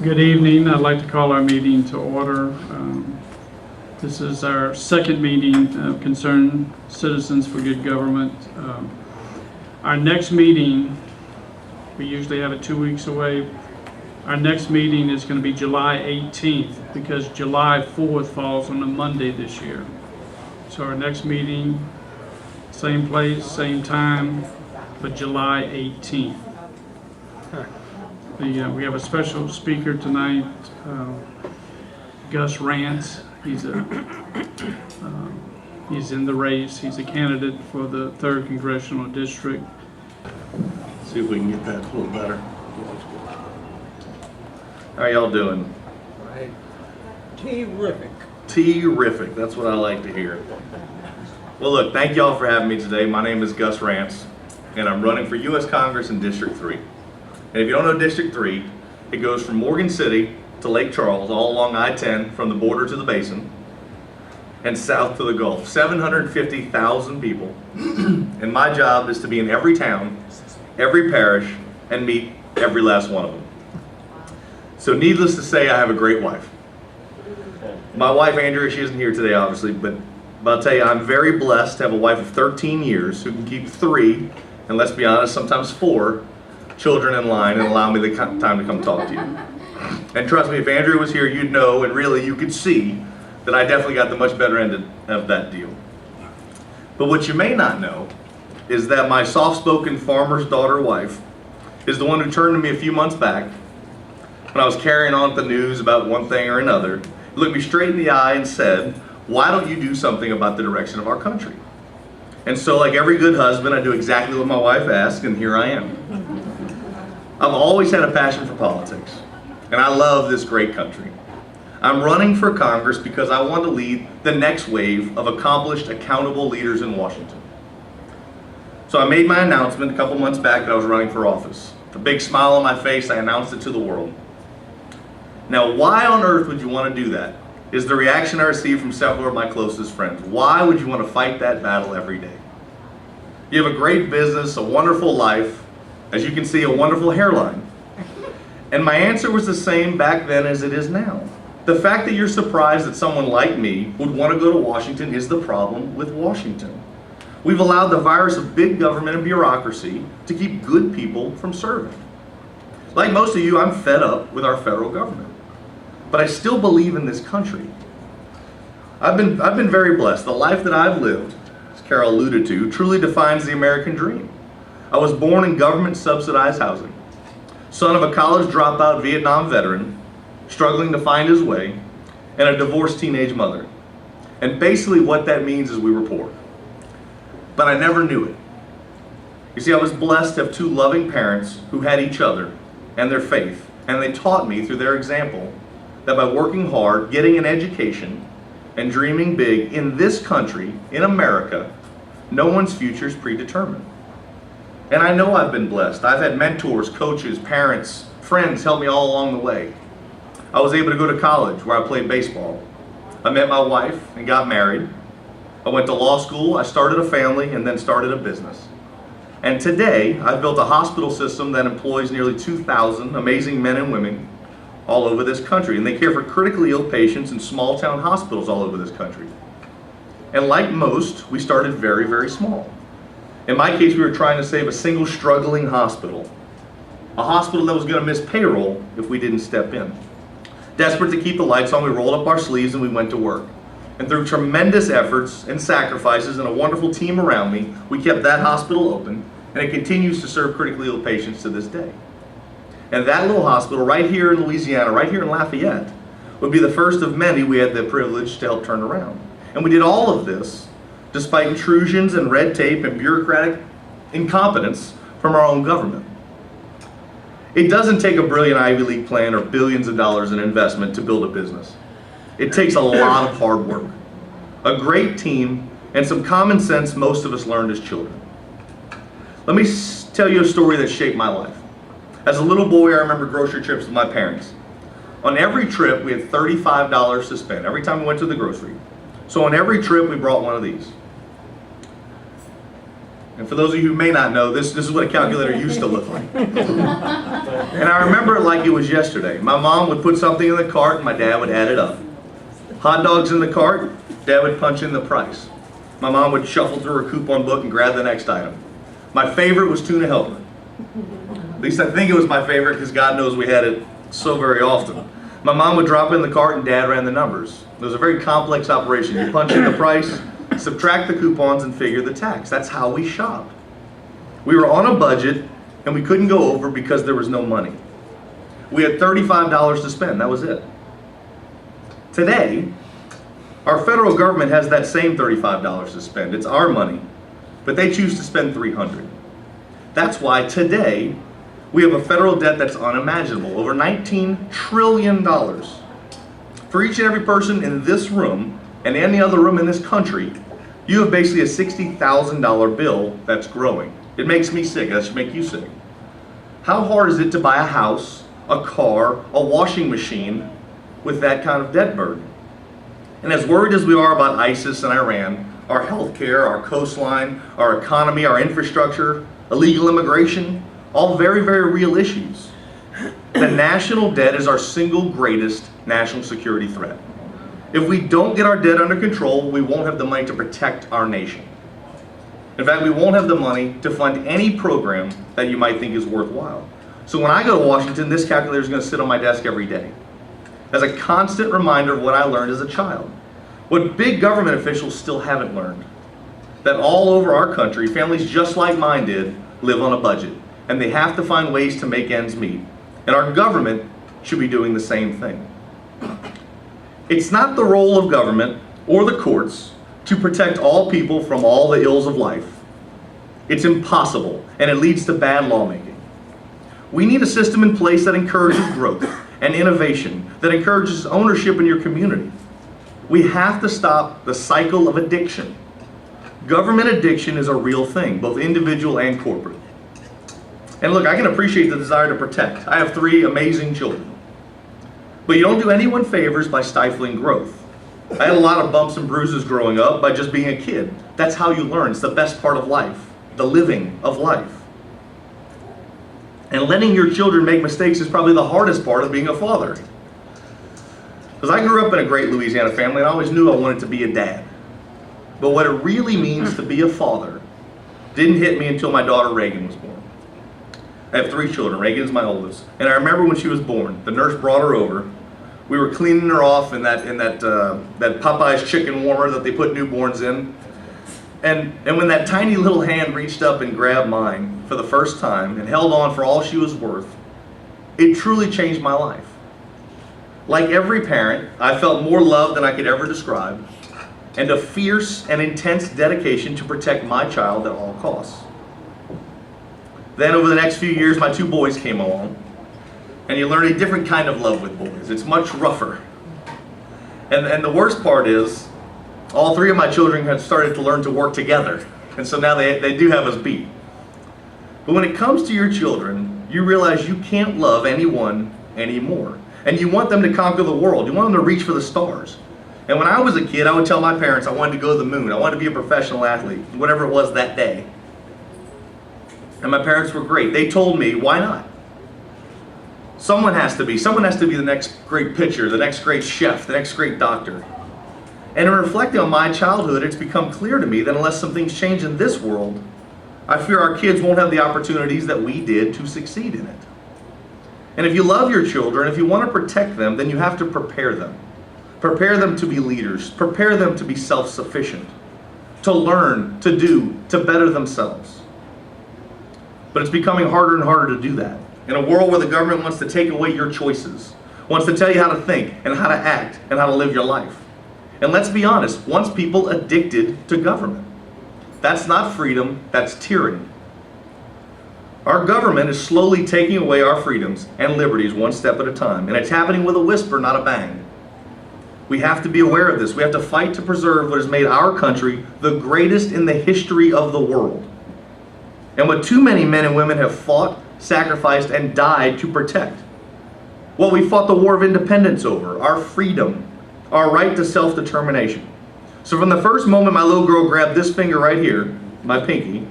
Good evening. I'd like to call our meeting to order. This is our second meeting of Concerned Citizens for Good Government. Our next meeting, we usually have it 2 weeks away. Our next meeting is going to be July 18th because July 4th falls on a Monday this year. So our next meeting, same place, same time, but July 18th. We have a special speaker tonight, Gus Rantz. He's in the race. He's a candidate for the 3rd Congressional District. See if we can get that a little better. How y'all doing? Right. Terrific. Terrific. That's what I like to hear. Well, look, thank y'all for having me today. My name is Gus Rantz, and I'm running for U.S. Congress in District 3. And if you don't know District 3, it goes from Morgan City to Lake Charles, all along I-10 from the border to the basin, and south to the Gulf. 750,000 people. And my job is to be in every town, every parish, and meet every last one of them. So needless to say, I have a great wife. My wife, Andrea, she isn't here today, obviously, but I'll tell you, I'm very blessed to have a wife of 13 years who can keep 3, and let's be honest, sometimes 4, children in line and allow me the time to come talk to you. And trust me, if Andrea was here, you'd know, and really you could see that I definitely got the much better end of that deal. But what you may not know is that my soft-spoken farmer's daughter wife is the one who turned to me a few months back when I was carrying on with the news about one thing or another, looked me straight in the eye and said, "Why don't you do something about the direction of our country?" And so, like every good husband, I do exactly what my wife asked, and here I am. I've always had a passion for politics, and I love this great country. I'm running for Congress because I want to lead the next wave of accomplished, accountable leaders in Washington. So I made my announcement a couple months back that I was running for office. With a big smile on my face, I announced it to the world. Now, why on earth would you want to do that? Is the reaction I received from several of my closest friends. Why would you want to fight that battle every day? You have a great business, a wonderful life, as you can see, a wonderful hairline. And my answer was the same back then as it is now. The fact that you're surprised that someone like me would want to go to Washington is the problem with Washington. We've allowed the virus of big government and bureaucracy to keep good people from serving. Like most of you, I'm fed up with our federal government. But I still believe in this country. I've been very blessed. The life that I've lived, as Carol alluded to, truly defines the American dream. I was born in government subsidized housing, son of a college dropout Vietnam veteran, struggling to find his way, and a divorced teenage mother. And basically what that means is we were poor. But I never knew it. You see, I was blessed to have 2 loving parents who had each other and their faith, and they taught me through their example that by working hard, getting an education, and dreaming big in this country, in America, no one's future is predetermined. And I know I've been blessed. I've had mentors, coaches, parents, friends help me all along the way. I was able to go to college where I played baseball. I met my wife and got married. I went to law school, I started a family, and then started a business. And today, I've built a hospital system that employs nearly 2,000 amazing men and women all over this country. And they care for critically ill patients in small town hospitals all over this country. And like most, we started very, very small. In my case, we were trying to save a single struggling hospital. A hospital that was going to miss payroll if we didn't step in. Desperate to keep the lights on, we rolled up our sleeves and we went to work. And through tremendous efforts and sacrifices and a wonderful team around me, we kept that hospital open, and it continues to serve critically ill patients to this day. And that little hospital right here in Louisiana, right here in Lafayette, would be the first of many we had the privilege to help turn around. And we did all of this despite intrusions and red tape and bureaucratic incompetence from our own government. It doesn't take a brilliant Ivy League plan or billions of dollars in investment to build a business. It takes a lot of hard work, a great team, and some common sense most of us learned as children. Let me tell you a story that shaped my life. As a little boy, I remember grocery trips with my parents. On every trip, we had $35 to spend every time we went to the grocery. So on every trip, we brought one of these. And for those of you who may not know, this is what a calculator used to look like. And I remember it like it was yesterday. My mom would put something in the cart and my dad would add it up. Hot dogs in the cart, Dad would punch in the price. My mom would shuffle through her coupon book and grab the next item. My favorite was tuna helper. At least I think it was my favorite because God knows we had it so very often. My mom would drop it in the cart and Dad ran the numbers. It was a very complex operation. You punch in the price, subtract the coupons, and figure the tax. That's how we shopped. We were on a budget and we couldn't go over because there was no money. We had $35 to spend, that was it. Today, our federal government has that same $35 to spend. It's our money, but they choose to spend $300. That's why today we have a federal debt that's unimaginable, over $19 trillion. For each and every person in this room and any other room in this country, you have basically a $60,000 bill that's growing. It makes me sick. That should make you sick. How hard is it to buy a house, a car, a washing machine with that kind of debt burden? And as worried as we are about ISIS and Iran, our healthcare, our coastline, our economy, our infrastructure, illegal immigration, all very, very real issues. The national debt is our single greatest national security threat. If we don't get our debt under control, we won't have the money to protect our nation. In fact, we won't have the money to fund any program that you might think is worthwhile. So when I go to Washington, this calculator is going to sit on my desk every day as a constant reminder of what I learned as a child. What big government officials still haven't learned, that all over our country, families just like mine did, live on a budget, and they have to find ways to make ends meet. And our government should be doing the same thing. It's not the role of government or the courts to protect all people from all the ills of life. It's impossible, and it leads to bad lawmaking. We need a system in place that encourages growth and innovation, that encourages ownership in your community. We have to stop the cycle of addiction. Government addiction is a real thing, both individual and corporate. And look, I can appreciate the desire to protect. I have 3 amazing children. But you don't do anyone favors by stifling growth. I had a lot of bumps and bruises growing up by just being a kid. That's how you learn. It's the best part of life, the living of life. And letting your children make mistakes is probably the hardest part of being a father. Because I grew up in a great Louisiana family and I always knew I wanted to be a dad. But what it really means to be a father didn't hit me until my daughter Reagan was born. I have 3 children. Reagan's my oldest. And I remember when she was born, the nurse brought her over. We were cleaning her off in that Popeye's chicken warmer that they put newborns in. And when that tiny little hand reached up and grabbed mine for the first time and held on for all she was worth, it truly changed my life. Like every parent, I felt more love than I could ever describe, and a fierce and intense dedication to protect my child at all costs. Then over the next few years, my 2 boys came along, and you learn a different kind of love with boys. It's much rougher. And the worst part is, all 3 of my children have started to learn to work together, and so now they do have us beat. But when it comes to your children, you realize you can't love anyone anymore. And you want them to conquer the world. You want them to reach for the stars. And when I was a kid, I would tell my parents I wanted to go to the moon. I wanted to be a professional athlete, whatever it was that day. And my parents were great. They told me, why not? Someone has to be the next great pitcher, the next great chef, the next great doctor. And in reflecting on my childhood, it's become clear to me that unless some things change in this world, I fear our kids won't have the opportunities that we did to succeed in it. And if you love your children, if you want to protect them, then you have to prepare them. Prepare them to be leaders. Prepare them to be self-sufficient, to learn, to do, to better themselves. But it's becoming harder and harder to do that. In a world where the government wants to take away your choices, wants to tell you how to think and how to act and how to live your life. And let's be honest, once people addicted to government. That's not freedom, that's tyranny. Our government is slowly taking away our freedoms and liberties one step at a time. And it's happening with a whisper, not a bang. We have to be aware of this. We have to fight to preserve what has made our country the greatest in the history of the world. And what too many men and women have fought, sacrificed, and died to protect. What we fought the War of Independence over, our freedom, our right to self-determination. So from the first moment my little girl grabbed this finger right here, my pinky,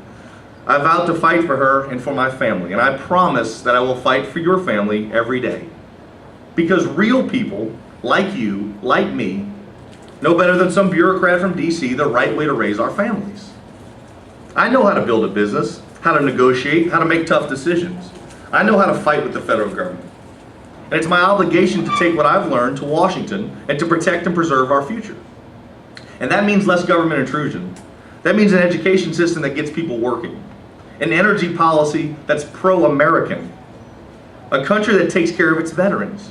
I vowed to fight for her and for my family, and I promise that I will fight for your family every day. Because real people, like you, like me, know better than some bureaucrat from DC the right way to raise our families. I know how to build a business, how to negotiate, how to make tough decisions. I know how to fight with the federal government. And it's my obligation to take what I've learned to Washington and to protect and preserve our future. And that means less government intrusion. That means an education system that gets people working. An energy policy that's pro-American. A country that takes care of its veterans.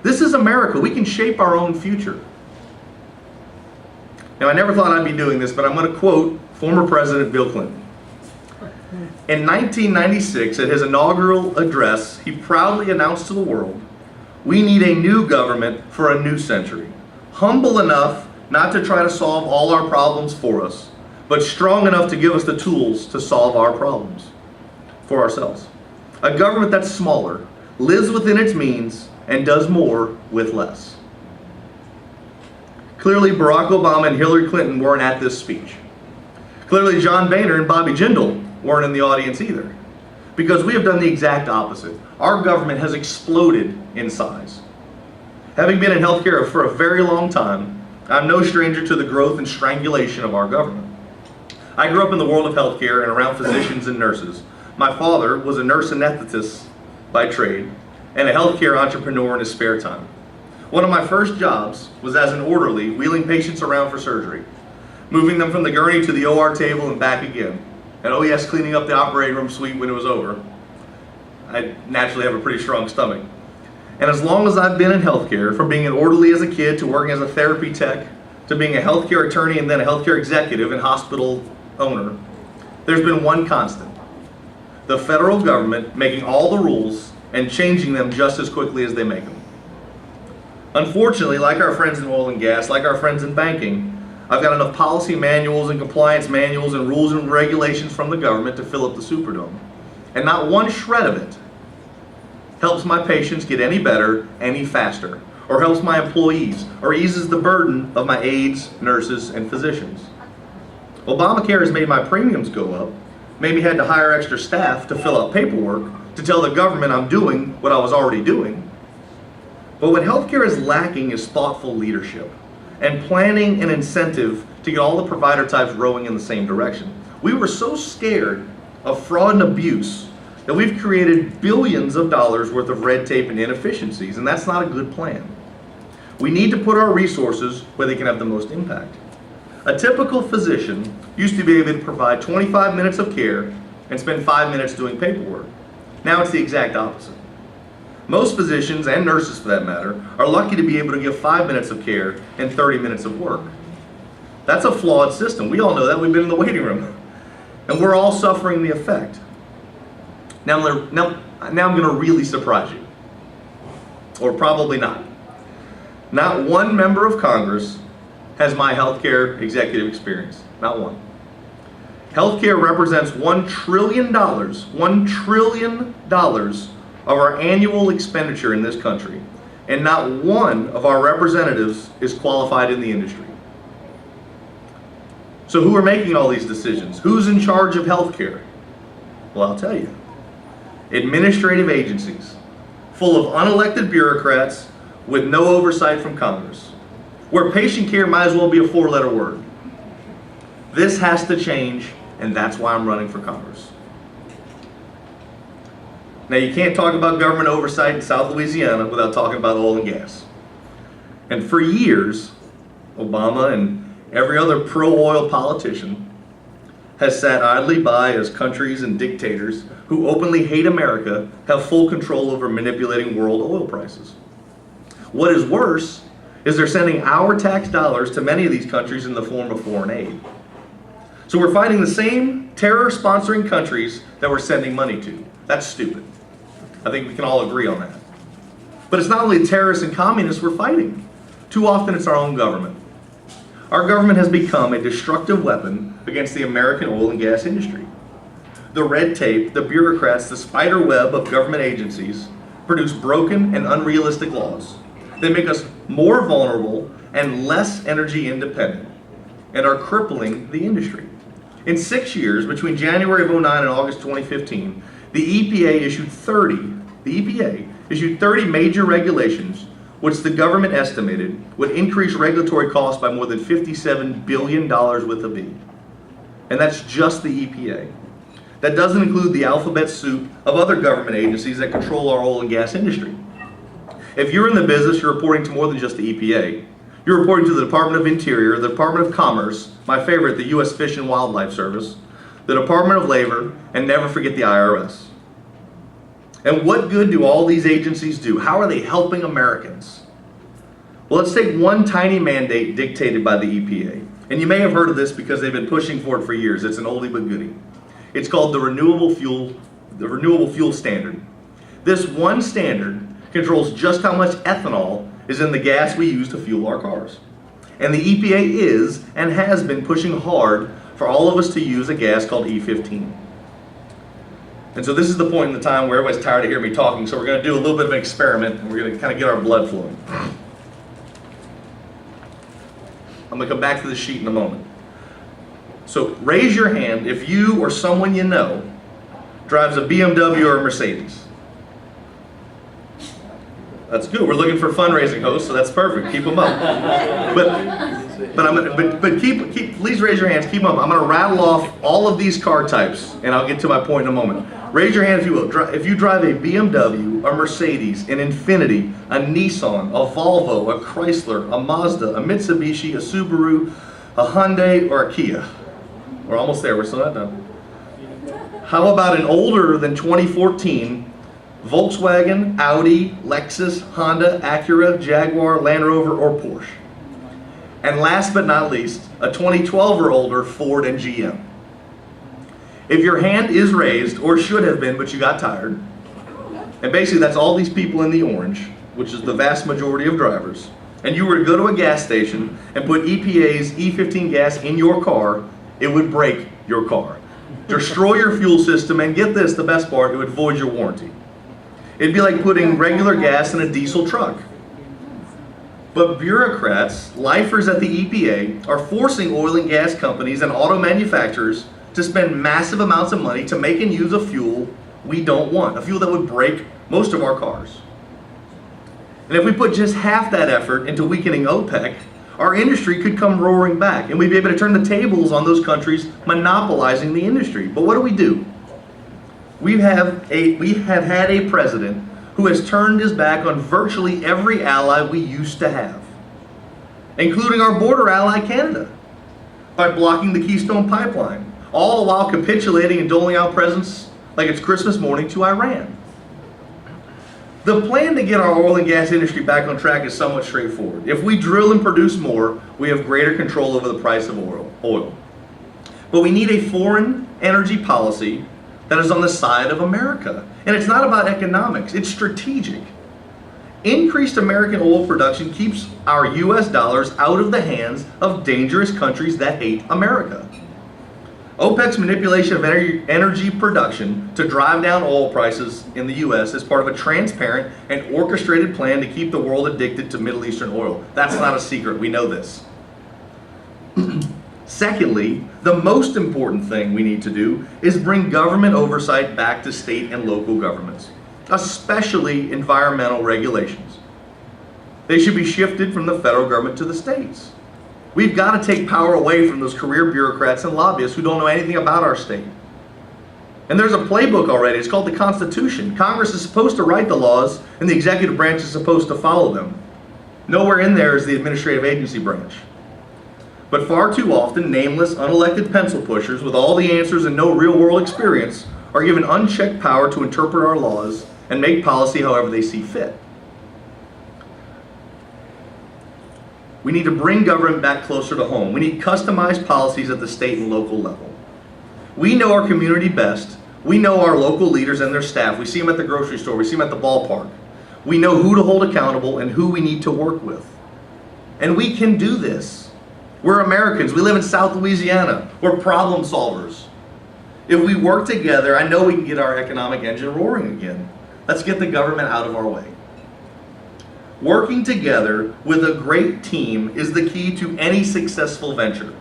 This is America. We can shape our own future. Now, I never thought I'd be doing this, but I'm going to quote former President Bill Clinton. In 1996, at his inaugural address, he proudly announced to the world, "We need a new government for a new century. Humble enough not to try to solve all our problems for us, but strong enough to give us the tools to solve our problems for ourselves. A government that's smaller, lives within its means, and does more with less." Clearly, Barack Obama and Hillary Clinton weren't at this speech. Clearly, John Boehner and Bobby Jindal weren't in the audience either, because we have done the exact opposite. Our government has exploded in size. Having been in healthcare for a very long time, I'm no stranger to the growth and strangulation of our government. I grew up in the world of healthcare and around physicians and nurses. My father was a nurse anesthetist by trade and a healthcare entrepreneur in his spare time. One of my first jobs was as an orderly, wheeling patients around for surgery, moving them from the gurney to the OR table and back again. And oh yes, cleaning up the operating room suite when it was over. I naturally have a pretty strong stomach. And as long as I've been in healthcare, from being an orderly as a kid to working as a therapy tech, to being a healthcare attorney and then a healthcare executive and hospital owner, there's been one constant. The federal government making all the rules and changing them just as quickly as they make them. Unfortunately, like our friends in oil and gas, like our friends in banking, I've got enough policy manuals and compliance manuals and rules and regulations from the government to fill up the Superdome. And not one shred of it helps my patients get any better, any faster, or helps my employees, or eases the burden of my aides, nurses, and physicians. Obamacare has made my premiums go up, made me had to hire extra staff to fill out paperwork, to tell the government I'm doing what I was already doing. But what healthcare is lacking is thoughtful leadership and planning and incentive to get all the provider types rowing in the same direction. We were so scared of fraud and abuse that we've created billions of dollars worth of red tape and inefficiencies, and that's not a good plan. We need to put our resources where they can have the most impact. A typical physician used to be able to provide 25 minutes of care and spend 5 minutes doing paperwork. Now it's the exact opposite. Most physicians, and nurses for that matter, are lucky to be able to give 5 minutes of care and 30 minutes of work. That's a flawed system. We all know that. We've been in the waiting room. And we're all suffering the effect. Now I'm going to really surprise you. Or probably not. Not one member of Congress has my healthcare executive experience. Not one. Healthcare represents $1 trillion of our annual expenditure in this country, and not one of our representatives is qualified in the industry. So who are making all these decisions? Who's in charge of healthcare? Well, I'll tell you. Administrative agencies, full of unelected bureaucrats with no oversight from Congress, where patient care might as well be a 4-letter word. This has to change, and that's why I'm running for Congress. Now, you can't talk about government oversight in South Louisiana without talking about oil and gas. And for years, Obama and every other pro-oil politician has sat idly by as countries and dictators who openly hate America have full control over manipulating world oil prices. What is worse is they're sending our tax dollars to many of these countries in the form of foreign aid. So we're fighting the same terror-sponsoring countries that we're sending money to. That's stupid. I think we can all agree on that. But it's not only terrorists and communists we're fighting. Too often it's our own government. Our government has become a destructive weapon against the American oil and gas industry. The red tape, the bureaucrats, the spider web of government agencies produce broken and unrealistic laws. They make us more vulnerable and less energy independent and are crippling the industry. In 6 years, between January of 09 and August 2015, the EPA issued 30 major regulations, which the government estimated would increase regulatory costs by more than $57 billion with a B. And that's just the EPA. That doesn't include the alphabet soup of other government agencies that control our oil and gas industry. If you're in the business, you're reporting to more than just the EPA. You're reporting to the Department of Interior, the Department of Commerce, my favorite, the U.S. Fish and Wildlife Service, the Department of Labor, and never forget the IRS. And what good do all these agencies do? How are they helping Americans? Well, let's take one tiny mandate dictated by the EPA. And you may have heard of this because they've been pushing for it for years. It's an oldie but goodie. It's called the Renewable Fuel Standard. This one standard controls just how much ethanol is in the gas we use to fuel our cars. And the EPA is and has been pushing hard for all of us to use a gas called E15. And so this is the point in the time where everybody's tired of hearing me talking, so we're going to do a little bit of an experiment, and we're going to kind of get our blood flowing. I'm going to come back to the sheet in a moment. So raise your hand if you or someone you know drives a BMW or a Mercedes. That's good. We're looking for fundraising hosts, so that's perfect. Keep them up. But please raise your hands. Keep them up. I'm going to rattle off all of these car types, and I'll get to my point in a moment. Raise your hand if you will. If you drive a BMW, a Mercedes, an Infiniti, a Nissan, a Volvo, a Chrysler, a Mazda, a Mitsubishi, a Subaru, a Hyundai, or a Kia. We're almost there. We're still not done. How about an older than 2014 Volkswagen, Audi, Lexus, Honda, Acura, Jaguar, Land Rover, or Porsche? And last but not least, a 2012 or older Ford and GM. If your hand is raised, or should have been, but you got tired, and basically that's all these people in the orange, which is the vast majority of drivers, and you were to go to a gas station and put EPA's E15 gas in your car, it would break your car, destroy your fuel system, and get this, the best part, it would void your warranty. It'd be like putting regular gas in a diesel truck. But bureaucrats, lifers at the EPA, are forcing oil and gas companies and auto manufacturers to spend massive amounts of money to make and use a fuel we don't want, a fuel that would break most of our cars. And if we put just half that effort into weakening OPEC, our industry could come roaring back, and we'd be able to turn the tables on those countries monopolizing the industry. But what do? We have had a president who has turned his back on virtually every ally we used to have, including our border ally Canada, by blocking the Keystone Pipeline, all the while capitulating and doling out presents like it's Christmas morning to Iran. The plan to get our oil and gas industry back on track is somewhat straightforward. If we drill and produce more, we have greater control over the price of oil. But we need a foreign energy policy that is on the side of America. And it's not about economics, it's strategic. Increased American oil production keeps our US dollars out of the hands of dangerous countries that hate America. OPEC's manipulation of energy production to drive down oil prices in the US is part of a transparent and orchestrated plan to keep the world addicted to Middle Eastern oil. That's not a secret, we know this. Secondly, the most important thing we need to do is bring government oversight back to state and local governments, especially environmental regulations. They should be shifted from the federal government to the states. We've got to take power away from those career bureaucrats and lobbyists who don't know anything about our state. And there's a playbook already. It's called the Constitution. Congress is supposed to write the laws, and the executive branch is supposed to follow them. Nowhere in there is the administrative agency branch. But far too often, nameless, unelected pencil pushers with all the answers and no real-world experience are given unchecked power to interpret our laws and make policy however they see fit. We need to bring government back closer to home. We need customized policies at the state and local level. We know our community best. We know our local leaders and their staff. We see them at the grocery store. We see them at the ballpark. We know who to hold accountable and who we need to work with. And we can do this. We're Americans. We live in South Louisiana. We're problem solvers. If we work together, I know we can get our economic engine roaring again. Let's get the government out of our way. Working together with a great team is the key to any successful venture.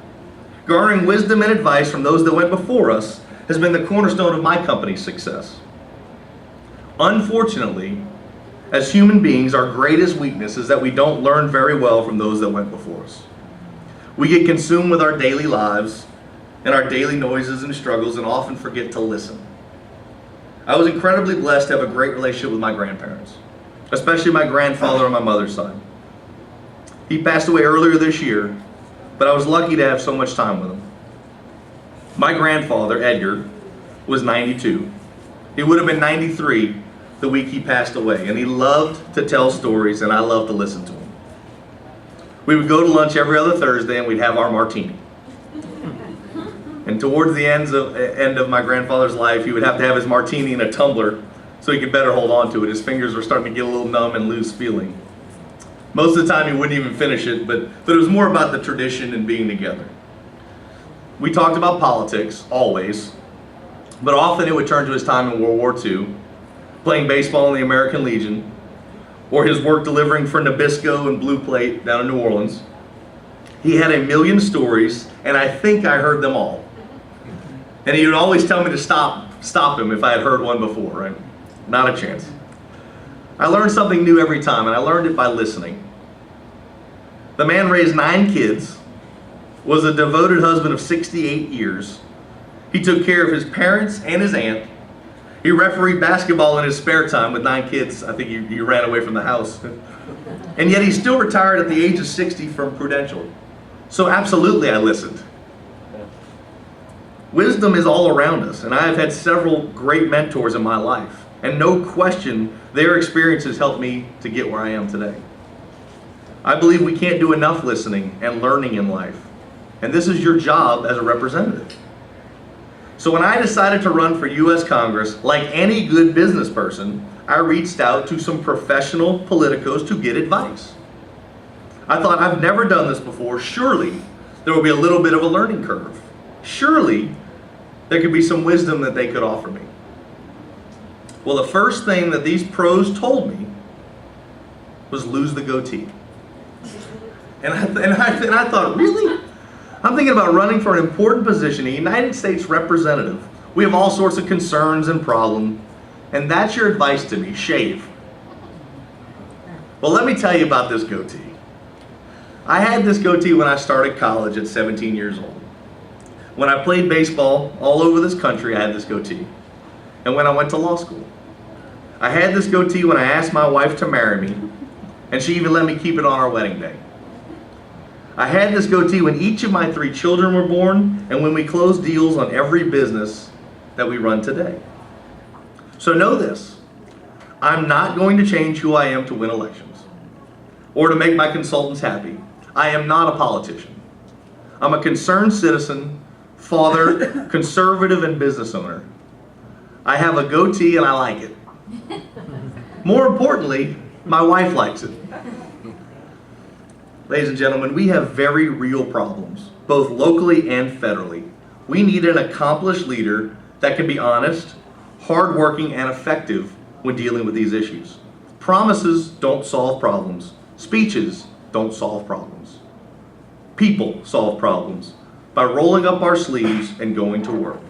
Garnering wisdom and advice from those that went before us has been the cornerstone of my company's success. Unfortunately, as human beings, our greatest weakness is that we don't learn very well from those that went before us. We get consumed with our daily lives and our daily noises and struggles and often forget to listen. I was incredibly blessed to have a great relationship with my grandparents, especially my grandfather on my mother's side. He passed away earlier this year, but I was lucky to have so much time with him. My grandfather, Edgar, was 92. He would have been 93 the week he passed away, and he loved to tell stories, and I loved to listen to him. We would go to lunch every other Thursday, and we'd have our martini. And towards the end of my grandfather's life, he would have to have his martini in a tumbler so he could better hold on to it. His fingers were starting to get a little numb and lose feeling. Most of the time he wouldn't even finish it, but it was more about the tradition and being together. We talked about politics, always, but often it would turn to his time in World War II, playing baseball in the American Legion, or his work delivering for Nabisco and Blue Plate down in New Orleans. He had a million stories, and I think I heard them all. And he would always tell me to stop him if I had heard one before, right? Not a chance. I learned something new every time, and I learned it by listening. The man raised 9 kids, was a devoted husband of 68 years. He took care of his parents and his aunt. He refereed basketball in his spare time with 9 kids. I think he ran away from the house. And yet he still retired at the age of 60 from Prudential. So absolutely I listened. Wisdom is all around us, and I have had several great mentors in my life. And no question, their experiences helped me to get where I am today. I believe we can't do enough listening and learning in life. And this is your job as a representative. So when I decided to run for U.S. Congress, like any good business person, I reached out to some professional politicos to get advice. I thought, I've never done this before. Surely there will be a little bit of a learning curve. Surely there could be some wisdom that they could offer me. Well, the first thing that these pros told me was lose the goatee. And I thought, really? I'm thinking about running for an important position, a United States representative. We have all sorts of concerns and problems, and that's your advice to me, shave. Well, let me tell you about this goatee. I had this goatee when I started college at 17 years old. When I played baseball all over this country, I had this goatee. And when I went to law school, I had this goatee when I asked my wife to marry me, and she even let me keep it on our wedding day. I had this goatee when each of my 3 children were born, and when we closed deals on every business that we run today. So know this, I'm not going to change who I am to win elections, or to make my consultants happy. I am not a politician. I'm a concerned citizen, father, conservative, and business owner. I have a goatee and I like it. More importantly, my wife likes it. Ladies and gentlemen, we have very real problems, both locally and federally. We need an accomplished leader that can be honest, hardworking, and effective when dealing with these issues. Promises don't solve problems. Speeches don't solve problems. People solve problems by rolling up our sleeves and going to work.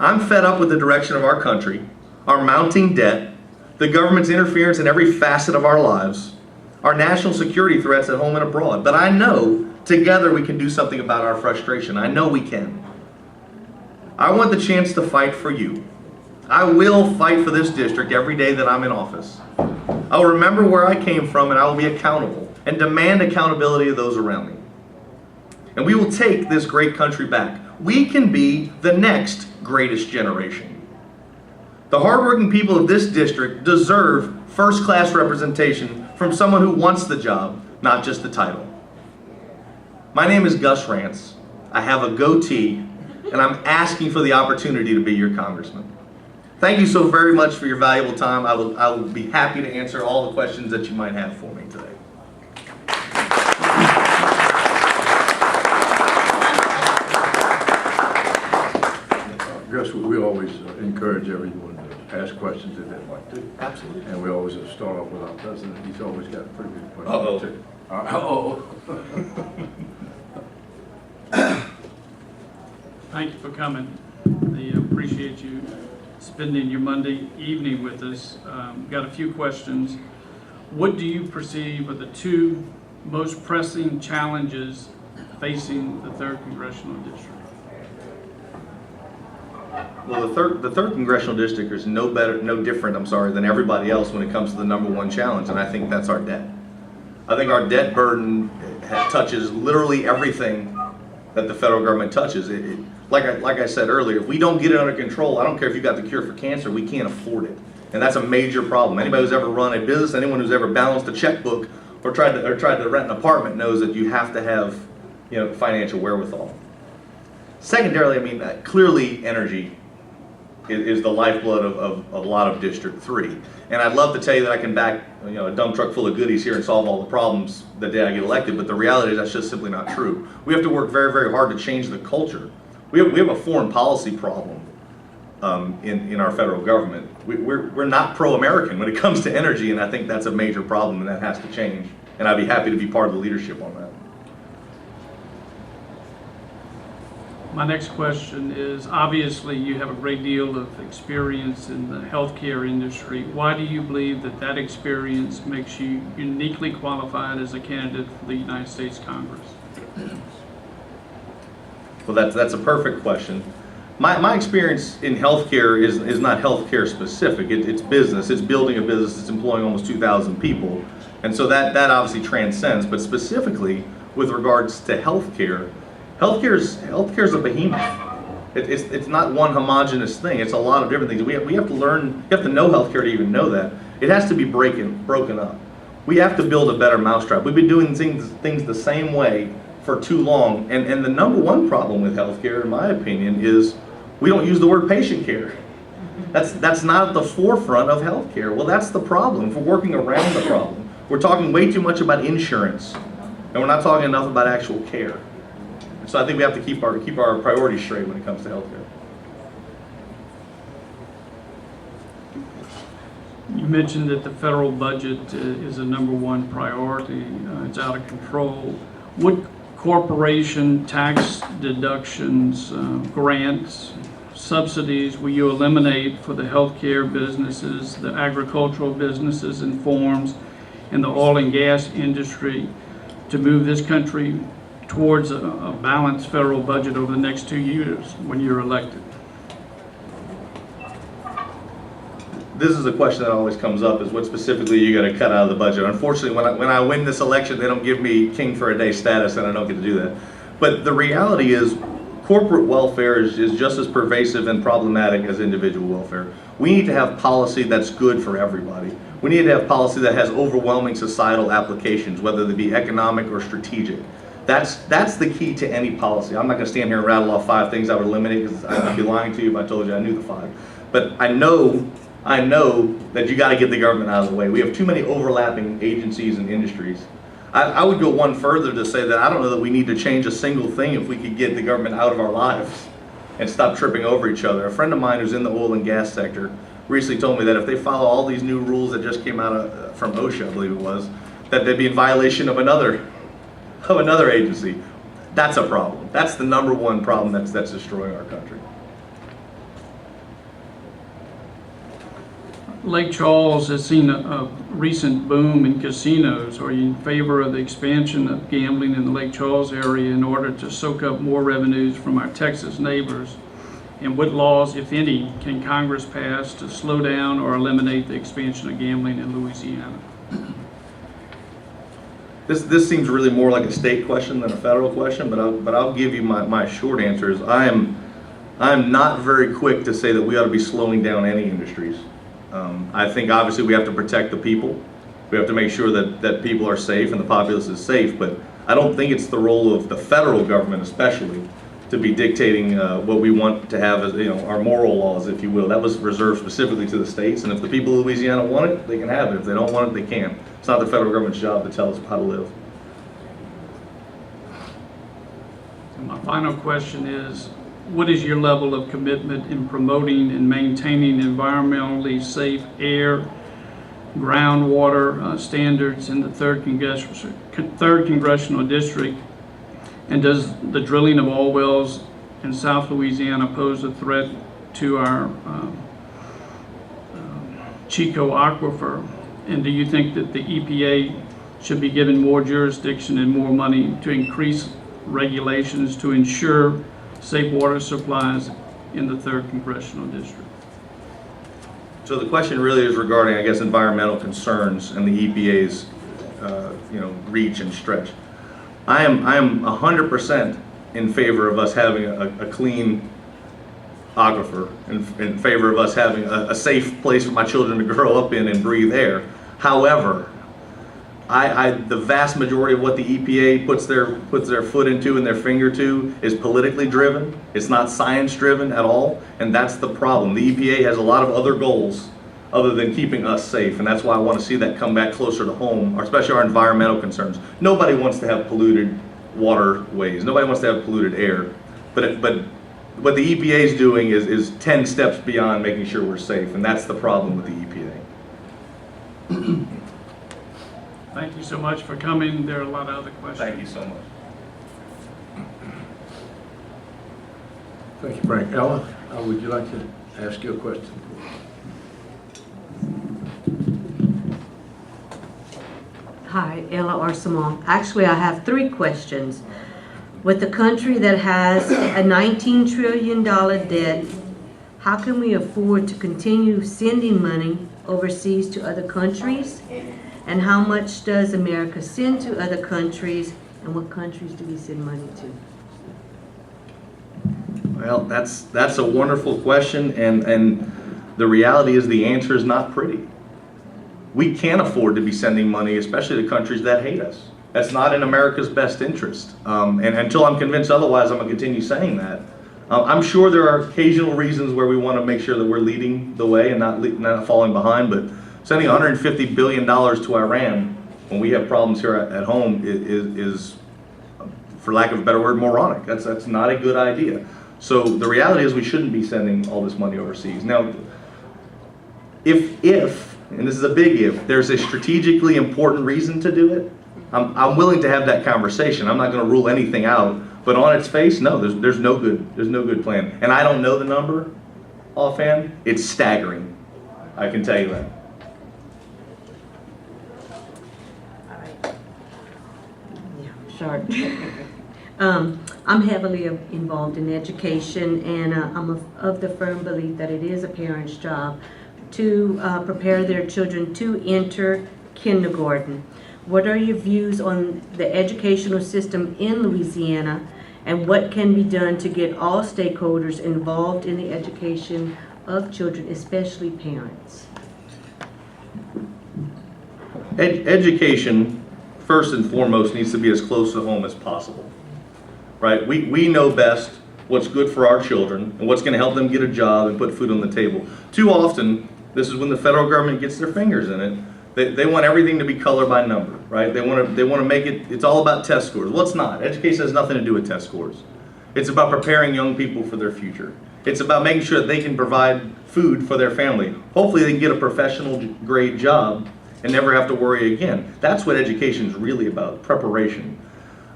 I'm fed up with the direction of our country, our mounting debt, the government's interference in every facet of our lives, our national security threats at home and abroad. But I know together we can do something about our frustration. I know we can. I want the chance to fight for you. I will fight for this district every day that I'm in office. I'll remember where I came from, and I will be accountable and demand accountability of those around me. And we will take this great country back. We can be the next greatest generation. The hardworking people of this district deserve first-class representation from someone who wants the job, not just the title. My name is Gus Rantz. I have a goatee, and I'm asking for the opportunity to be your congressman. Thank you so very much for your valuable time. I will be happy to answer all the questions that you might have for me today. Gus, we always encourage everyone to ask questions if they'd like to. Absolutely. And we always start off with our president. He's always got a pretty good question, Uh-oh. too. Uh-oh. Thank you for coming. I appreciate you spending your Monday evening with us. Got a few questions. What do you perceive are the two most pressing challenges facing the 3rd Congressional District? Well, the third congressional district is no different, than everybody else when it comes to the number one challenge, and I think that's our debt. I think our debt burden touches literally everything that the federal government touches. Like I said earlier, if we don't get it under control, I don't care if you got the cure for cancer, we can't afford it, and that's a major problem. Anybody who's ever run a business, anyone who's ever balanced a checkbook or tried to rent an apartment knows that you have to have, financial wherewithal. Secondarily, clearly energy is the lifeblood of a lot of District 3. And I'd love to tell you that I can back a dump truck full of goodies here and solve all the problems the day I get elected, but the reality is that's just simply not true. We have to work very, very hard to change the culture. We have a foreign policy problem in our federal government. We're not pro-American when it comes to energy, and I think that's a major problem, and that has to change. And I'd be happy to be part of the leadership on that. My next question is, obviously you have a great deal of experience in the healthcare industry. Why do you believe that experience makes you uniquely qualified as a candidate for the United States Congress? Well, that's a perfect question. My experience in healthcare is not healthcare specific. It's business. It's building a business. It's employing almost 2,000 people. And so that obviously transcends. But specifically with regards to healthcare is a behemoth. It's not one homogenous thing. It's a lot of different things. We have to learn, you have to know healthcare to even know that. It has to be broken up. We have to build a better mousetrap. We've been doing things the same way for too long. And the number one problem with healthcare, in my opinion, is we don't use the word patient care. That's not at the forefront of healthcare. Well, that's the problem. If we're working around the problem, we're talking way too much about insurance, and we're not talking enough about actual care. So I think we have to keep our priorities straight when it comes to healthcare. You mentioned that the federal budget is a number one priority. It's out of control. What corporation tax deductions, grants, subsidies will you eliminate for the healthcare businesses, the agricultural businesses and farms, and the oil and gas industry to move this country towards a balanced federal budget over the next 2 years when you're elected? This is a question that always comes up, is what specifically you got to cut out of the budget. Unfortunately, when I win this election, they don't give me king for a day status, and I don't get to do that. But the reality is, corporate welfare is just as pervasive and problematic as individual welfare. We need to have policy that's good for everybody. We need to have policy that has overwhelming societal applications, whether they be economic or strategic. That's the key to any policy. I'm not going to stand here and rattle off 5 things I would eliminate, because I'd be lying to you if I told you I knew the 5. But I know that you got to get the government out of the way. We have too many overlapping agencies and industries. I would go one further to say that I don't know that we need to change a single thing if we could get the government out of our lives and stop tripping over each other. A friend of mine who's in the oil and gas sector recently told me that if they follow all these new rules that just came out from OSHA, I believe it was, that they'd be in violation of another agency. That's a problem. That's the number one problem that's destroying our country. Lake Charles has seen a recent boom in casinos. Are you in favor of the expansion of gambling in the Lake Charles area in order to soak up more revenues from our Texas neighbors? And what laws, if any, can Congress pass to slow down or eliminate the expansion of gambling in Louisiana? This seems really more like a state question than a federal question, but I'll give you my short answer is I am not very quick to say that we ought to be slowing down any industries. I think obviously we have to protect the people. We have to make sure that people are safe and the populace is safe, but I don't think it's the role of the federal government especially to be dictating what we want to have as, our moral laws, if you will. That was reserved specifically to the states, and if the people of Louisiana want it, they can have it. If they don't want it, they can't. It's not the federal government's job to tell us how to live. And my final question is, what is your level of commitment in promoting and maintaining environmentally safe air, groundwater standards in the 3rd Congressional District? And does the drilling of oil wells in South Louisiana pose a threat to our Chico aquifer? And do you think that the EPA should be given more jurisdiction and more money to increase regulations to ensure safe water supplies in the 3rd Congressional District? So the question really is regarding, I guess, environmental concerns and the EPA's, reach and stretch. I am 100% in favor of us having a clean aquifer, in favor of us having a safe place for my children to grow up in and breathe air. However, the vast majority of what the EPA puts their foot into and their finger to is politically driven. It's not science driven at all, and that's the problem. The EPA has a lot of other goals other than keeping us safe, and that's why I want to see that come back closer to home, especially our environmental concerns. Nobody wants to have polluted waterways. Nobody wants to have polluted air, but what the EPA is doing is 10 steps beyond making sure we're safe, and that's the problem with the EPA. Thank you so much for coming. There are a lot of other questions. Thank you so much. Thank you, Frank. Ella, would you like to ask you a question? Hi, Ella Arsamon. Actually, I have 3 questions. With a country that has a $19 trillion debt, how can we afford to continue sending money overseas to other countries? And how much does America send to other countries, and what countries do we send money to? Well, that's a wonderful question, and the reality is the answer is not pretty. We can't afford to be sending money, especially to countries that hate us. That's not in America's best interest. And until I'm convinced otherwise, I'm going to continue saying that. I'm sure there are occasional reasons where we want to make sure that we're leading the way and not falling behind, but sending $150 billion to Iran when we have problems here at home is, for lack of a better word, moronic. That's not a good idea. So the reality is we shouldn't be sending all this money overseas. Now, if and this is a big if, there's a strategically important reason to do it, I'm willing to have that conversation. I'm not going to rule anything out. But on its face, no, there's no good plan. And I don't know the number offhand. It's staggering. I can tell you that. Sure. I'm heavily involved in education, and I'm of the firm belief that it is a parent's job to prepare their children to enter kindergarten. What are your views on the educational system in Louisiana, and what can be done to get all stakeholders involved in the education of children, especially parents? Education, first and foremost, needs to be as close to home as possible, right? We know best what's good for our children and what's going to help them get a job and put food on the table. Too often, this is when the federal government gets their fingers in it. They want everything to be color by number, right? They want to make it, it's all about test scores. Well, it's not. Education has nothing to do with test scores. It's about preparing young people for their future. It's about making sure that they can provide food for their family. Hopefully they can get a professional grade job and never have to worry again. That's what education is really about, preparation.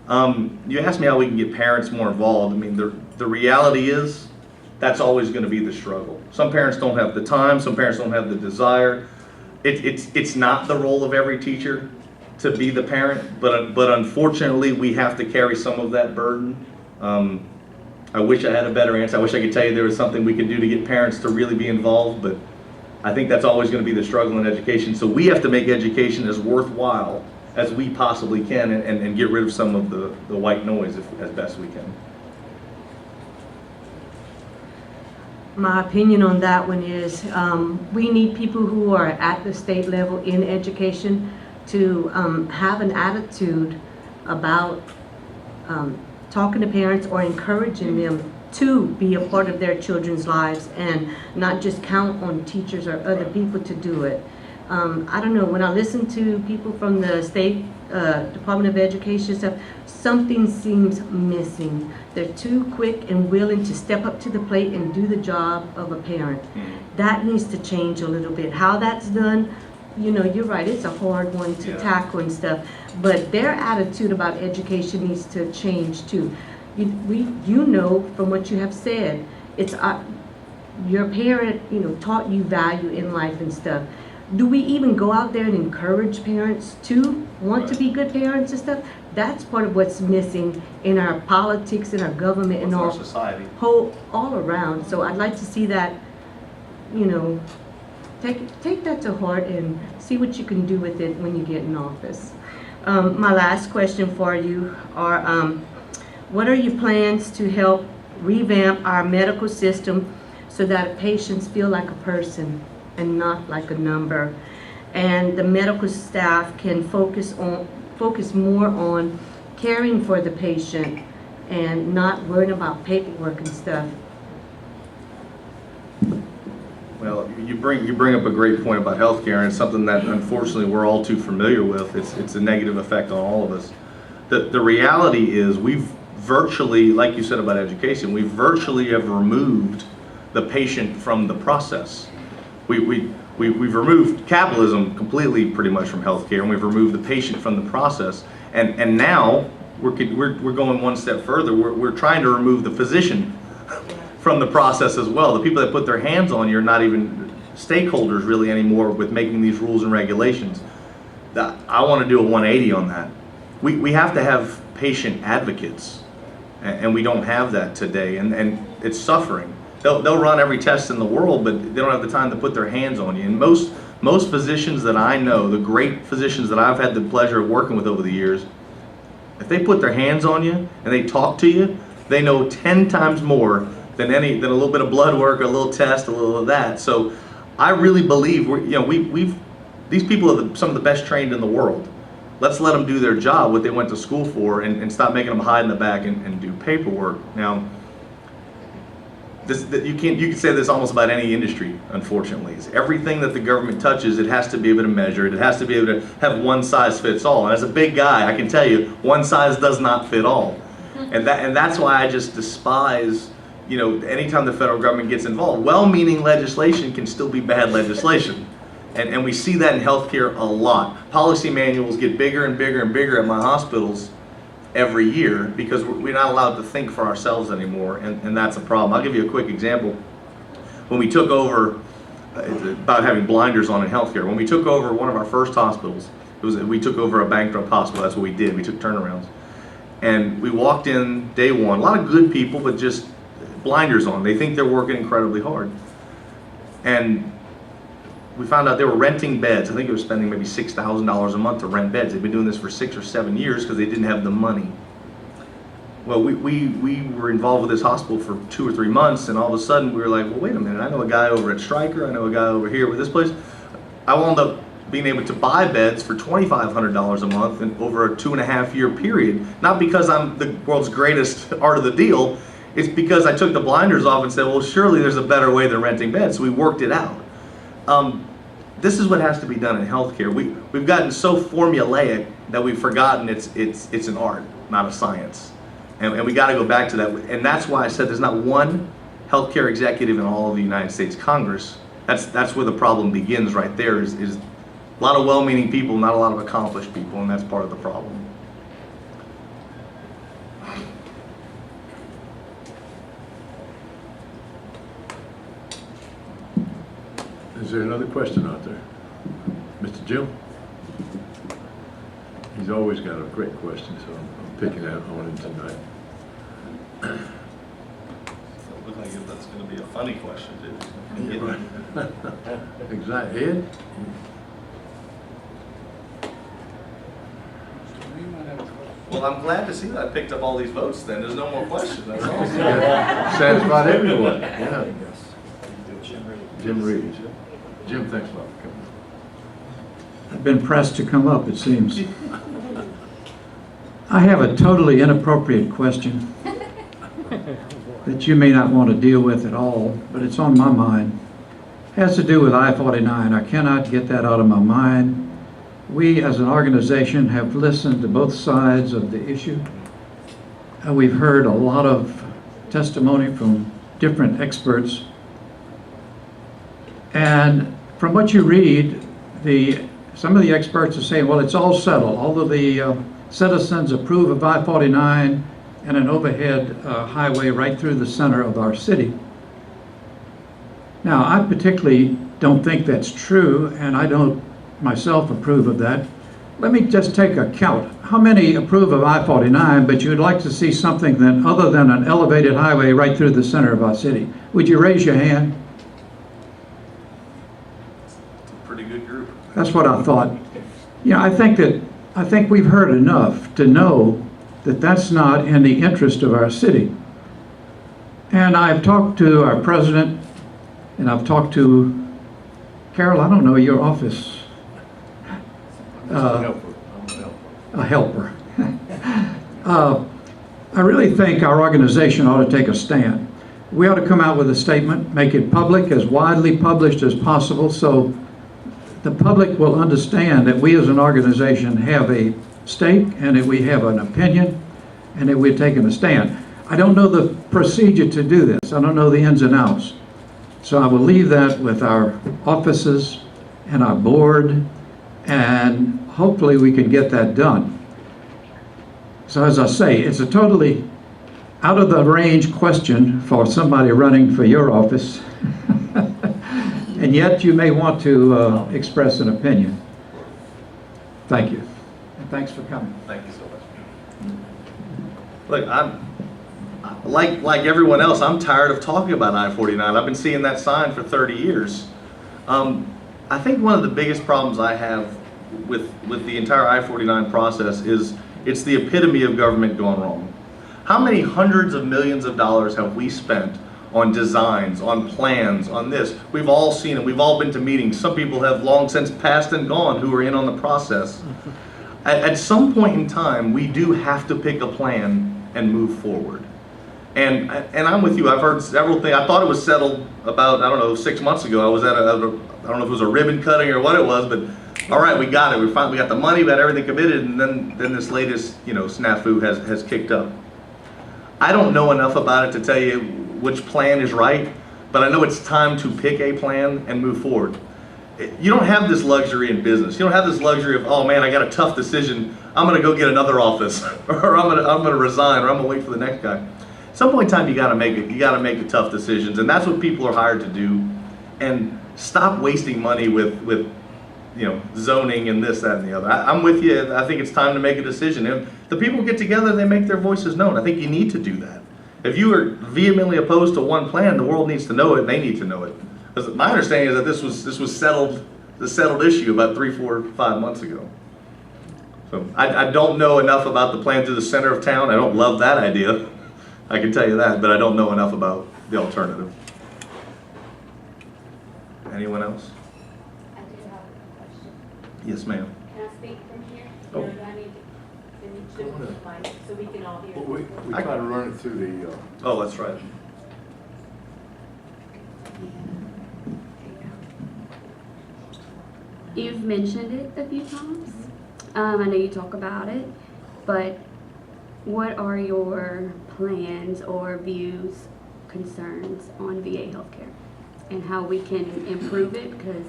You asked me how we can get parents more involved. I mean, the reality is that's always going to be the struggle. Some parents don't have the time, some parents don't have the desire. It's not the role of every teacher to be the parent, but unfortunately we have to carry some of that burden. I wish I had a better answer. I wish I could tell you there was something we could do to get parents to really be involved, but I think that's always going to be the struggle in education. So we have to make education as worthwhile as we possibly can and get rid of some of the white noise as best we can. My opinion on that one is we need people who are at the state level in education to have an attitude about talking to parents or encouraging them to be a part of their children's lives and not just count on teachers or other people to do it. I don't know, when I listen to people from the State Department of Education stuff, something seems missing. They're too quick and willing to step up to the plate and do the job of a parent. That needs to change a little bit. How that's done, you know, you're right, it's a hard one to tackle and stuff, but their attitude about education needs to change too. you know from what you have said, it's your parent, taught you value in life and stuff. Do we even go out there and encourage parents to want to be good parents and stuff? That's part of what's missing in our politics, in our government, and Our all society. all around. So I'd like to see that, take that to heart and see what you can do with it when you get in office. My last question for you are, what are your plans to help revamp our medical system so that patients feel like a person and not like a number, and the medical staff can focus more on caring for the patient and not worrying about paperwork and stuff? Well, you bring up a great point about healthcare, and it's something that unfortunately we're all too familiar with. It's a negative effect on all of us. The reality is we've virtually, like you said about education, we virtually have removed the patient from the process. We've removed capitalism completely pretty much from healthcare, and we've removed the patient from the process. And now we're going one step further. We're trying to remove the physician from the process as well. The people that put their hands on you are not even stakeholders really anymore with making these rules and regulations. I want to do a 180 on that. We have to have patient advocates, and we don't have that today, and it's suffering. They'll run every test in the world, but they don't have the time to put their hands on you. And most physicians that I know, the great physicians that I've had the pleasure of working with over the years, if they put their hands on you and they talk to you, they know 10 times more than a little bit of blood work, a little test, a little of that. So I really believe these people are some of the best trained in the world. Let's let them do their job, what they went to school for, and stop making them hide in the back and do paperwork. Now, you can say this almost about any industry, unfortunately. It's everything that the government touches, it has to be able to measure it. It has to be able to have one size fits all. And as a big guy, I can tell you, one size does not fit all. And that's why I just despise, anytime the federal government gets involved. Well-meaning legislation can still be bad legislation. And we see that in healthcare a lot. Policy manuals get bigger and bigger and bigger at my hospitals every year because we're not allowed to think for ourselves anymore, and that's a problem. I'll give you a quick example. When we took over, about having blinders on in healthcare, when we took over one of our first hospitals, we took over a bankrupt hospital. That's what we did. We took turnarounds. And we walked in day one, a lot of good people, but just blinders on. They think they're working incredibly hard. And we found out they were renting beds. I think they were spending maybe $6,000 a month to rent beds. They've been doing this for 6 or 7 years because they didn't have the money. Well, we were involved with this hospital for 2 or 3 months, and all of a sudden we were like, well, wait a minute, I know a guy over at Stryker, I know a guy over here with this place. I wound up being able to buy beds for $2,500 a month and over a 2.5-year period. Not because I'm the world's greatest art of the deal, it's because I took the blinders off and said, well, surely there's a better way than renting beds, so we worked it out. This is what has to be done in healthcare. We've gotten so formulaic that we've forgotten it's an art, not a science. And we got to go back to that. And that's why I said there's not one healthcare executive in all of the United States Congress. That's where the problem begins right there, is a lot of well-meaning people, not a lot of accomplished people, and that's part of the problem. Is there another question out there? Mr. Jim? He's always got a great question, so I'm picking that on him tonight. So it looks like that's going to be a funny question, too. Exactly. Ed? Well, I'm glad to see that I picked up all these votes then. There's no more questions. That's awesome. Satisfied everyone. Yeah. Jim Reeves. Jim, thanks a lot for coming. I've been pressed to come up, it seems. I have a totally inappropriate question that you may not want to deal with at all, but it's on my mind. It has to do with I-49. I cannot get that out of my mind. We as an organization have listened to both sides of the issue. We've heard a lot of testimony from different experts. And from what you read, some of the experts are saying, well, it's all settled. All of the citizens approve of I-49, and an overhead highway right through the center of our city. Now, I particularly don't think that's true, and I don't myself approve of that. Let me just take a count. How many approve of I-49, but you'd like to see something that, other than an elevated highway right through the center of our city? Would you raise your hand? Pretty good group. That's what I thought. Yeah, I think we've heard enough to know that that's not in the interest of our city. And I've talked to our president, and I've talked to Carol, I don't know your office. A helper. I really think our organization ought to take a stand. We ought to come out with a statement, make it public, as widely published as possible, so the public will understand that we as an organization have a stake and that we have an opinion and that we're taking a stand. I don't know the procedure to do this. I don't know the ins and outs. So I will leave that with our offices and our board, and hopefully we can get that done. So as I say, it's a totally out of the range question for somebody running for your office. And yet you may want to express an opinion. Thank you. And thanks for coming. Thank you so much. Look, I'm like everyone else, I'm tired of talking about I-49. I've been seeing that sign for 30 years. I think one of the biggest problems I have with the entire I-49 process is it's the epitome of government gone wrong. How many hundreds of millions of dollars have we spent on designs, on plans, on this? We've all seen it. We've all been to meetings. Some people have long since passed and gone who were in on the process. At some point in time, we do have to pick a plan and move forward. And I'm with you. I've heard several things. I thought it was settled about, I don't know, 6 months ago. I was at I don't know if it was a ribbon cutting or what it was, but all right, we got it. We finally got the money, we got everything committed, and then this latest, snafu has kicked up. I don't know enough about it to tell you which plan is right, but I know it's time to pick a plan and move forward. You don't have this luxury in business. You don't have this luxury of, oh man, I got a tough decision. I'm going to go get another office, or I'm going to resign, or I'm going to wait for the next guy. At some point in time, you got to make it. You got to make the tough decisions, and that's what people are hired to do. And stop wasting money with zoning and this, that, and the other. I'm with you. I think it's time to make a decision. If the people get together, they make their voices known. I think you need to do that. If you are vehemently opposed to one plan, the world needs to know it. They need to know it. Because my understanding is that this was settled, the settled issue about 3, 4, 5 months ago. So I don't know enough about the plan through the center of town. I don't love that idea. I can tell you that, but I don't know enough about the alternative. Anyone else? I do have a question. Yes, ma'am. Can I speak from here? Oh. Or do I need to move the mic so we can all hear? We try to run it through the, Oh, that's right. You've mentioned it a few times. I know you talk about it, but what are your plans or views, concerns on VA healthcare and how we can improve it? Because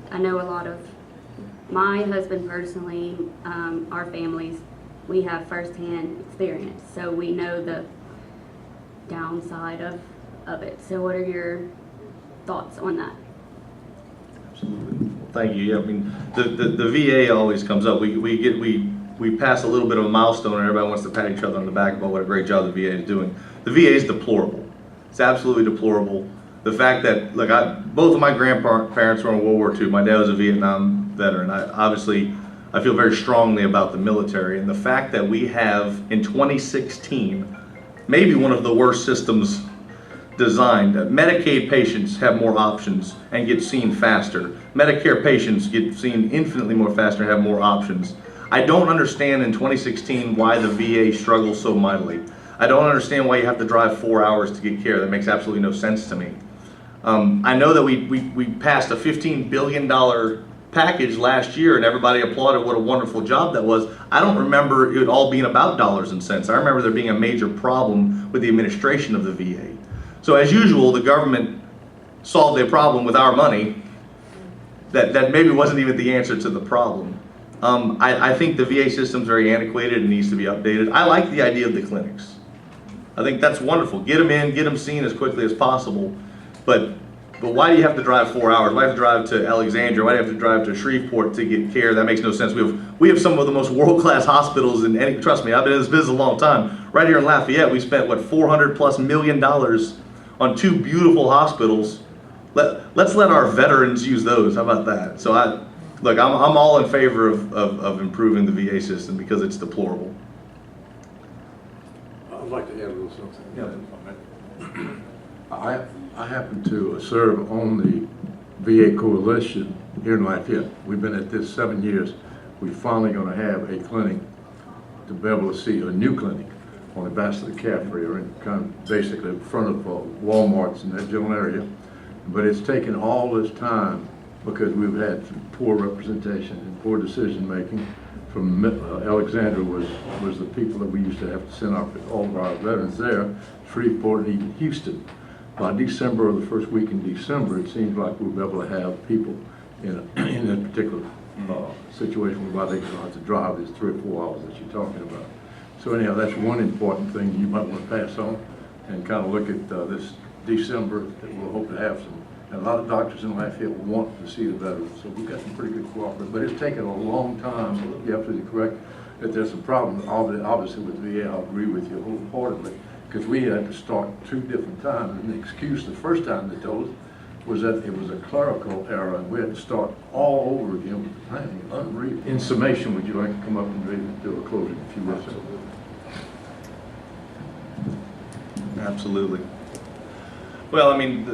I know a lot of my husband personally, our families, we have firsthand experience, so we know the downside of it. So what are your thoughts on that? Absolutely. Thank you. Yeah, I mean, the VA always comes up. We pass a little bit of a milestone, and everybody wants to pat each other on the back about what a great job the VA is doing. The VA is deplorable. It's absolutely deplorable. The fact that, look, both of my grandparents were in World War II. My dad was a Vietnam veteran. I feel very strongly about the military, and the fact that we have in 2016 maybe one of the worst systems designed. Medicaid patients have more options and get seen faster. Medicare patients get seen infinitely more faster and have more options. I don't understand in 2016 why the VA struggles so mightily. I don't understand why you have to drive 4 hours to get care. That makes absolutely no sense to me. I know that we passed a $15 billion package last year and everybody applauded what a wonderful job that was. I don't remember it all being about dollars and cents. I remember there being a major problem with the administration of the VA. So as usual, the government solved their problem with our money that maybe wasn't even the answer to the problem. I think the VA system's very antiquated and needs to be updated. I like the idea of the clinics. I think that's wonderful. Get them in, get them seen as quickly as possible. But why do you have to drive 4 hours? Why do you have to drive to Alexandria? Why do you have to drive to Shreveport to get care? That makes no sense. We have some of the most world-class hospitals in any, trust me, I've been in this business a long time. Right here in Lafayette, we spent, what, $400+ million on 2 beautiful hospitals. Let's let our veterans use those. How about that? So look, I'm all in favor of improving the VA system because it's deplorable. I'd like to add a little something. Yeah. I happen to serve on the VA coalition here in Lafayette. We've been at this 7 years. We're finally going to have a clinic to be able to see a new clinic on the Bachelor Cafe or in kind of basically in front of Walmart's in that general area. But it's taken all this time because we've had some poor representation and poor decision making. From Alexandria was the people that we used to have to send all of our veterans there, Shreveport and even Houston. By December, or the first week in December, it seems like we'll be able to have people in a particular situation where they don't have to drive these 3 or 4 hours that you're talking about. So anyhow, that's one important thing you might want to pass on and kind of look at this December that we'll hope to have some. And a lot of doctors in Lafayette want to see the veterans, so we've got some pretty good cooperation. But it's taken a long time. You're absolutely correct that there's some problems. Obviously with VA, I'll agree with you wholeheartedly, because we had to start 2 different times. And the excuse the first time they told us was that it was a clerical error, and we had to start all over again with the planning. Unreal. In summation, would you like to come up and maybe do a closing if you wish? Absolutely. Well, I mean,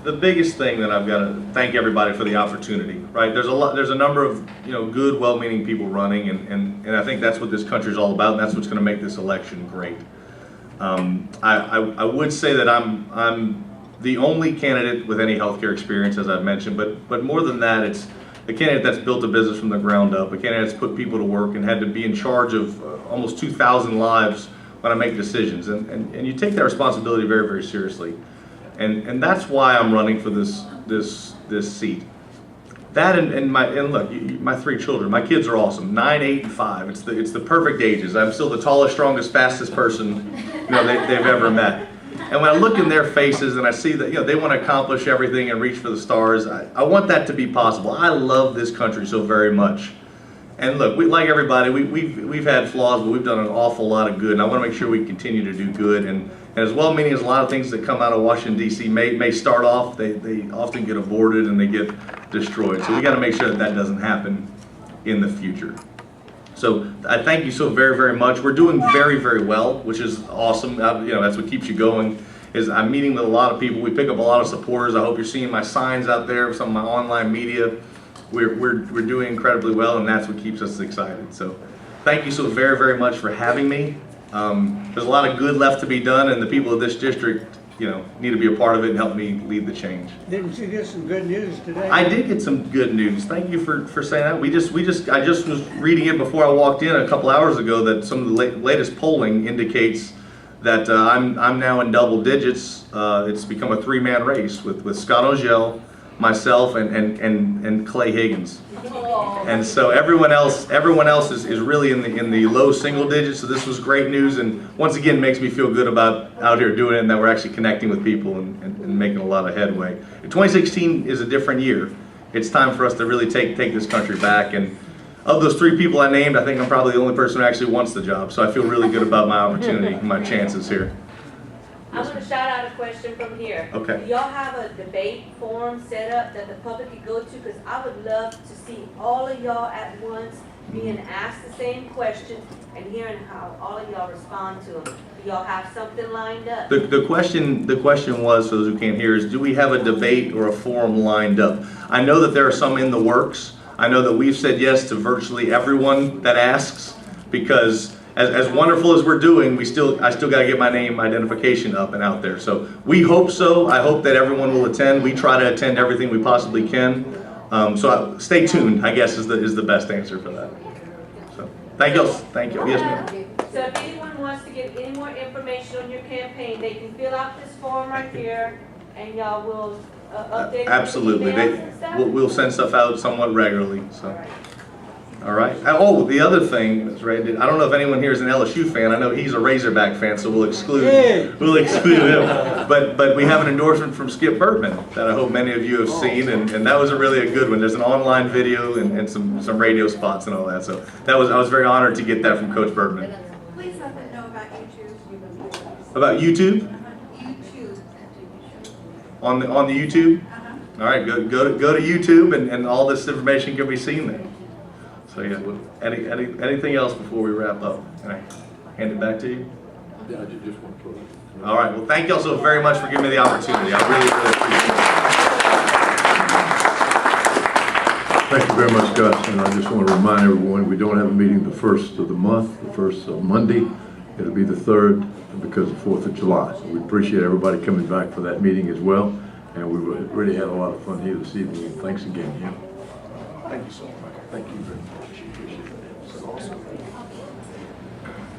the biggest thing that I've got to thank everybody for the opportunity, right? There's a number of, good, well-meaning people running, and I think that's what this country is all about, and that's what's going to make this election great. I would say that I'm the only candidate with any healthcare experience, as I've mentioned, but more than that, it's a candidate that's built a business from the ground up, a candidate that's put people to work and had to be in charge of almost 2,000 lives when I make decisions, and you take that responsibility very, very seriously. And that's why I'm running for this seat. That and look, my 3 children, my kids are awesome. 9, 8, and 5. It's the perfect ages. I'm still the tallest, strongest, fastest person they've ever met. And when I look in their faces and I see that they want to accomplish everything and reach for the stars, I want that to be possible. I love this country so very much. And look, like everybody, we've had flaws, but we've done an awful lot of good. And I want to make sure we continue to do good. And as well-meaning as a lot of things that come out of Washington, D.C. may start off, they often get aborted and they get destroyed. So we got to make sure that doesn't happen in the future. So I thank you so very, very much. We're doing very, very well, which is awesome. That's what keeps you going. Is I'm meeting with a lot of people. We pick up a lot of supporters. I hope you're seeing my signs out there, some of my online media. We're doing incredibly well, and that's what keeps us excited. So thank you so very, very much for having me. There's a lot of good left to be done, and the people of this district, need to be a part of it and help me lead the change. Didn't you get some good news today? I did get some good news. Thank you for saying that. I just was reading it before I walked in a couple hours ago that some of the latest polling indicates that I'm now in double digits. It's become a 3-man race with Scott Ogell, myself, and Clay Higgins. And so everyone else is really in the low single digits. So this was great news, and once again makes me feel good about out here doing it, and that we're actually connecting with people and making a lot of headway. 2016 is a different year. It's time for us to really take this country back. And of those 3 people I named, I think I'm probably the only person who actually wants the job. So I feel really good about my opportunity and my chances here. I'm going to shout out a question from here. Okay. Do y'all have a debate forum set up that the public could go to? Because I would love to see all of y'all at once being asked the same questions and hearing how all of y'all respond to them. Do y'all have something lined up? The question was, for those who can't hear, is do we have a debate or a forum lined up? I know that there are some in the works. I know that we've said yes to virtually everyone that asks, because as wonderful as we're doing, I still got to get my name identification up and out there. So we hope so. I hope that everyone will attend. We try to attend everything we possibly can. Stay tuned, I guess, is the best answer for that. So thank you. Thank you. Yes, ma'am. So if anyone wants to get any more information on your campaign, they can fill out this form right here, and y'all will update. Absolutely. emails and stuff? We'll send stuff out somewhat regularly. So. All right. All right. Oh, the other thing, that's right. I don't know if anyone here is an LSU fan. I know he's a Razorback fan, so we'll exclude him. But we have an endorsement from Skip Bertman that I hope many of you have seen, and that was really a good one. There's an online video and some radio spots and all that. So I was very honored to get that from Coach Bertman. Please let them know about YouTube. About YouTube? YouTube. On the YouTube? All right, go to YouTube, and all this information can be seen there. So yeah, anything else before we wrap up? Can I hand it back to you? Yeah, I just want to. All right, well, thank you all so very much for giving me the opportunity. I really appreciate it. Thank you very much, Gus, and I just want to remind everyone, we don't have a meeting the first of the month, the first of Monday. It'll be the 3rd because of 4th of July. So we appreciate everybody coming back for that meeting as well, and we really had a lot of fun here this evening, and thanks again. Yeah. Thank you so much. Thank you very much. Appreciate it. That's awesome.